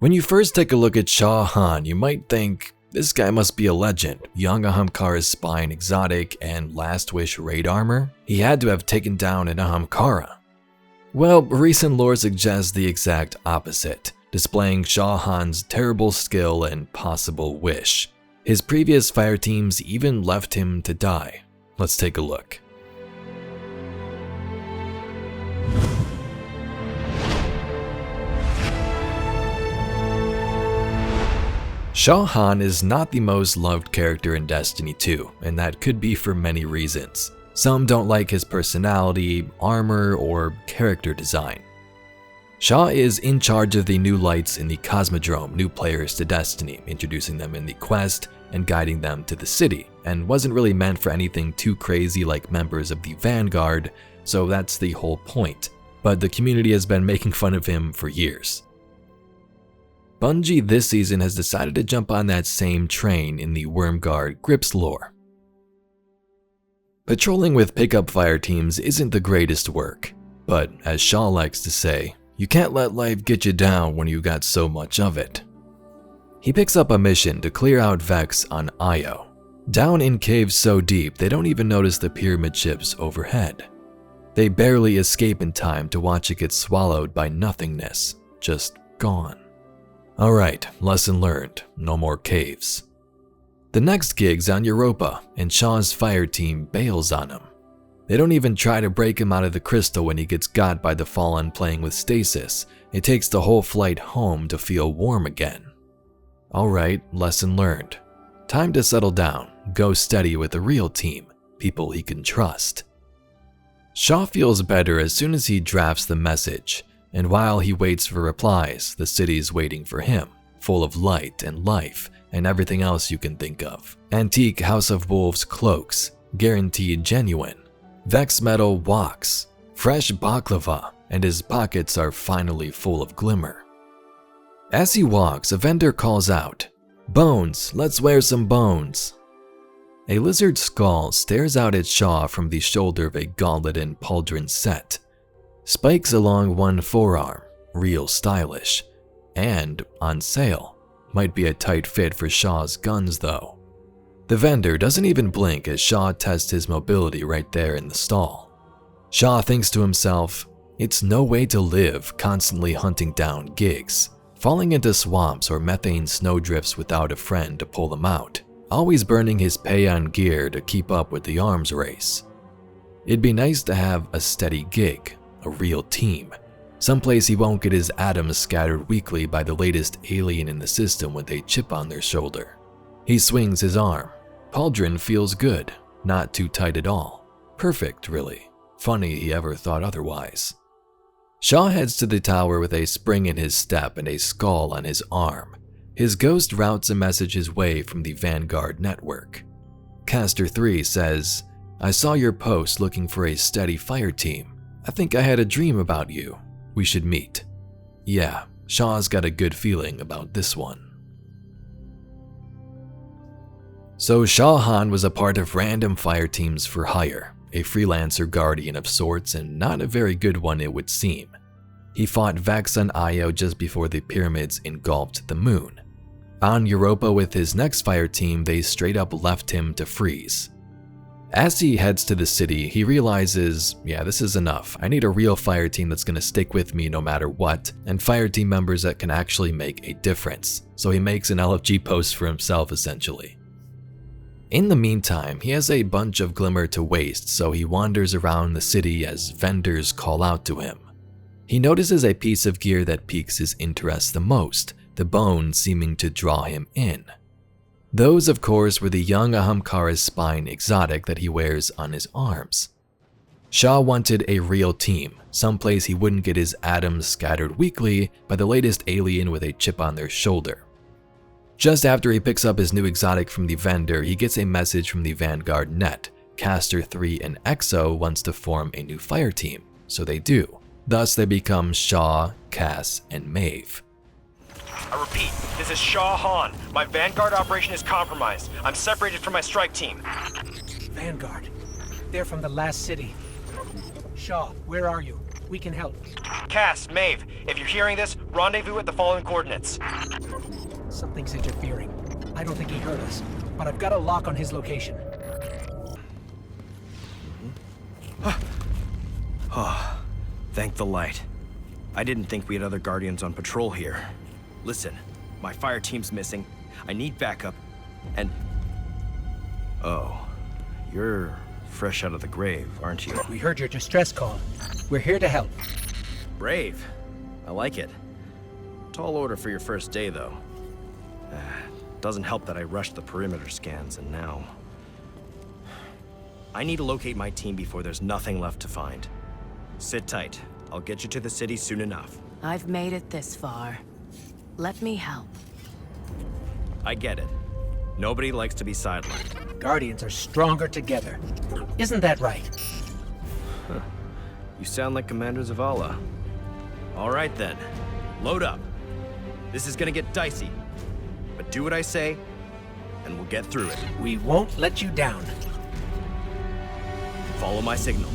When you first take a look at Shah Han, you might think, this guy must be a legend. Young Ahamkara's spine exotic and last wish raid armor? He had to have taken down an Ahamkara. Well, recent lore suggests the exact opposite, displaying Shah Han's terrible skill and possible wish. His previous fire teams even left him to die. Let's take a look. Shah Han is not the most loved character in Destiny 2, and that could be for many reasons. Some don't like his personality, armor, or character design. Shah is in charge of the new lights in the Cosmodrome, new players to Destiny, introducing them in the quest and guiding them to the city, and wasn't really meant for anything too crazy like members of the Vanguard, so that's the whole point. But the community has been making fun of him for years. Bungie this season has decided to jump on that same train in the Wormguard Grips lore. Patrolling with pickup fire teams isn't the greatest work, but as Shah likes to say, you can't let life get you down when you got so much of it. He picks up a mission to clear out Vex on Io. Down in caves so deep they don't even notice the pyramid ships overhead. They barely escape in time to watch it get swallowed by nothingness, just gone. Alright, lesson learned, no more caves. The next gig's on Europa, and Shah's fire team bails on him. They don't even try to break him out of the crystal when he gets got by the Fallen playing with stasis. It takes the whole flight home to feel warm again. Alright, lesson learned. Time to settle down, go steady with a real team, people he can trust. Shah feels better as soon as he drafts the message, and while he waits for replies, the city's waiting for him, full of light and life and everything else you can think of. Antique House of Wolves cloaks, guaranteed genuine. Vex metal walks, fresh baklava, and his pockets are finally full of glimmer. As he walks, a vendor calls out, "Bones, let's wear some bones." A lizard skull stares out at Shah from the shoulder of a gauntlet and pauldron set. Spikes along one forearm, real stylish, and on sale. Might be a tight fit for Shah's guns though. The vendor doesn't even blink as Shah tests his mobility right there in the stall. Shah thinks to himself, it's no way to live constantly hunting down gigs, falling into swamps or methane snowdrifts without a friend to pull them out, always burning his pay on gear to keep up with the arms race. It'd be nice to have a steady gig, a real team, someplace he won't get his atoms scattered weekly by the latest alien in the system with a chip on their shoulder. He swings his arm. Pauldron feels good, not too tight at all. Perfect, really. Funny he ever thought otherwise. Shah heads to the tower with a spring in his step and a skull on his arm. His ghost routes a message his way from the Vanguard network. Caster 3 says, "I saw your post looking for a steady fire team. I think I had a dream about you. We should meet." Yeah, Shah's got a good feeling about this one. So Shah Han was a part of random fire teams for hire, a freelancer guardian of sorts and not a very good one it would seem. He fought Vex on Io just before the pyramids engulfed the moon. On Europa with his next fire team, they straight up left him to freeze. As he heads to the city, he realizes, yeah, this is enough. I need a real fire team that's going to stick with me no matter what, and fire team members that can actually make a difference. So he makes an LFG post for himself essentially. In the meantime, he has a bunch of glimmer to waste, so he wanders around the city as vendors call out to him. He notices a piece of gear that piques his interest the most, the bones seeming to draw him in. Those, of course, were the young Ahamkara's spine exotic that he wears on his arms. Shah wanted a real team, someplace he wouldn't get his atoms scattered weekly by the latest alien with a chip on their shoulder. Just after he picks up his new exotic from the vendor, he gets a message from the Vanguard net. Caster 3 and Exo wants to form a new fire team, so they do. Thus they become Shah, Cass, and Maeve. I repeat, this is Shah Han. My Vanguard operation is compromised. I'm separated from my strike team. Vanguard. They're from the last city. Shah, where are you? We can help. Cass, Maeve, if you're hearing this, rendezvous at the following coordinates. Something's interfering. I don't think he heard us, but I've got a lock on his location. Oh, thank the light. I didn't think we had other Guardians on patrol here. Listen, my fire team's missing. I need backup, and... Oh, you're fresh out of the grave, aren't you? We heard your distress call. We're here to help. Brave. I like it. Tall order for your first day, though. Doesn't help that I rushed the perimeter scans, and now... I need to locate my team before there's nothing left to find. Sit tight. I'll get you to the city soon enough. I've made it this far. Let me help. I get it. Nobody likes to be sidelined. Guardians are stronger together. Isn't that right? You sound like Commander Zavala. All right then. Load up. This is gonna get dicey. But do what I say, and we'll get through it. We won't let you down. Follow my signal.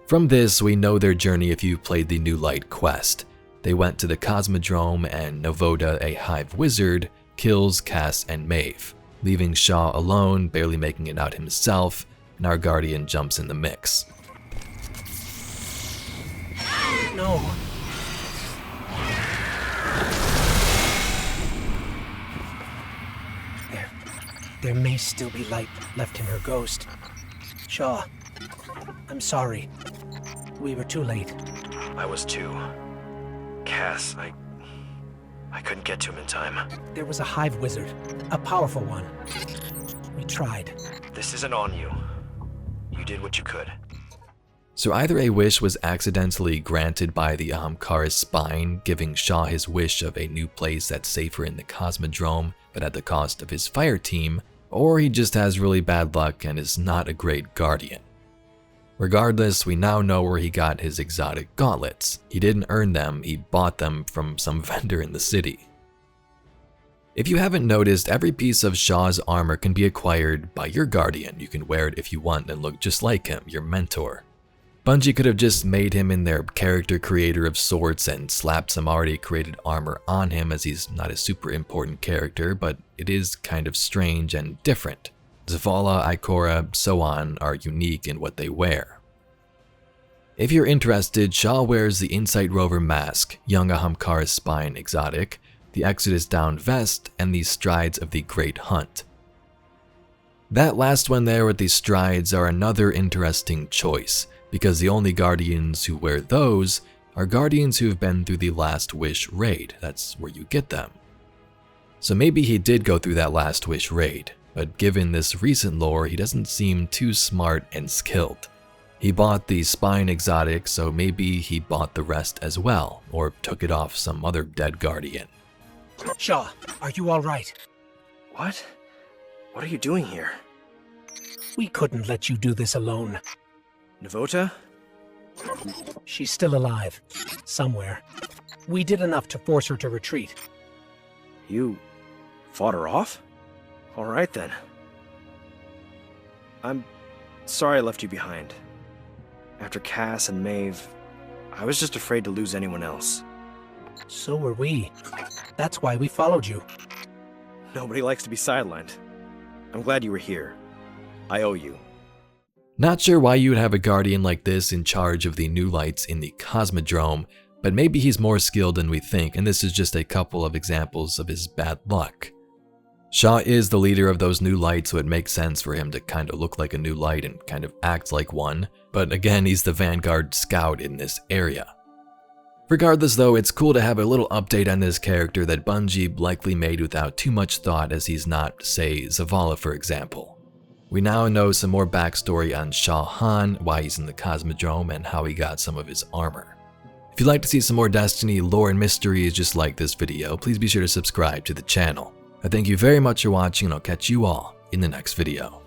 From this, we know their journey if you've played the New Light quest. They went to the Cosmodrome and Novoda, a hive wizard, kills Cass and Maeve, leaving Shaw alone, barely making it out himself, and our Guardian jumps in the mix. No. There may still be light left in her ghost. Shaw, I'm sorry. We were too late. I was too. Cass, I couldn't get to him in time. There was a hive wizard, a powerful one. We tried. This isn't on you. You did what you could. So either a wish was accidentally granted by the Ahamkara's spine, giving Shaw his wish of a new place that's safer in the Cosmodrome, but at the cost of his fire team, or he just has really bad luck and is not a great Guardian. Regardless, we now know where he got his exotic gauntlets. He didn't earn them, he bought them from some vendor in the city. If you haven't noticed, every piece of Shaw's armor can be acquired by your Guardian. You can wear it if you want and look just like him, your mentor. Bungie could have just made him in their character creator of sorts and slapped some already created armor on him, as he's not a super important character, but it is kind of strange and different. Zavala, Ikora, so on are unique in what they wear. If you're interested, Shaw wears the Insight Rover mask, young Ahamkara's spine exotic, the Exodus down vest, and the strides of the Great Hunt. That last one there with the strides are another interesting choice, because the only Guardians who wear those are Guardians who have been through the Last Wish raid. That's where you get them. So maybe he did go through that Last Wish raid, but given this recent lore, he doesn't seem too smart and skilled. He bought the spine exotic, so maybe he bought the rest as well, or took it off some other dead Guardian. Shaw, are you all right? What? What are you doing here? We couldn't let you do this alone. Novota? She's still alive. Somewhere. We did enough to force her to retreat. You fought her off? All right then. I'm sorry I left you behind. After Cass and Maeve, I was just afraid to lose anyone else. So were we. That's why we followed you. Nobody likes to be sidelined. I'm glad you were here. I owe you. Not sure why you would have a Guardian like this in charge of the New Lights in the Cosmodrome, but maybe he's more skilled than we think, and this is just a couple of examples of his bad luck. Shaw is the leader of those New Lights, so it makes sense for him to kind of look like a New Light and kind of act like one, but again, he's the Vanguard scout in this area. Regardless though, it's cool to have a little update on this character that Bungie likely made without too much thought, as he's not, say, Zavala for example. We now know some more backstory on Shah Han, why he's in the Cosmodrome, and how he got some of his armor. If you'd like to see some more Destiny lore and mysteries just like this video, please be sure to subscribe to the channel. I thank you very much for watching, and I'll catch you all in the next video.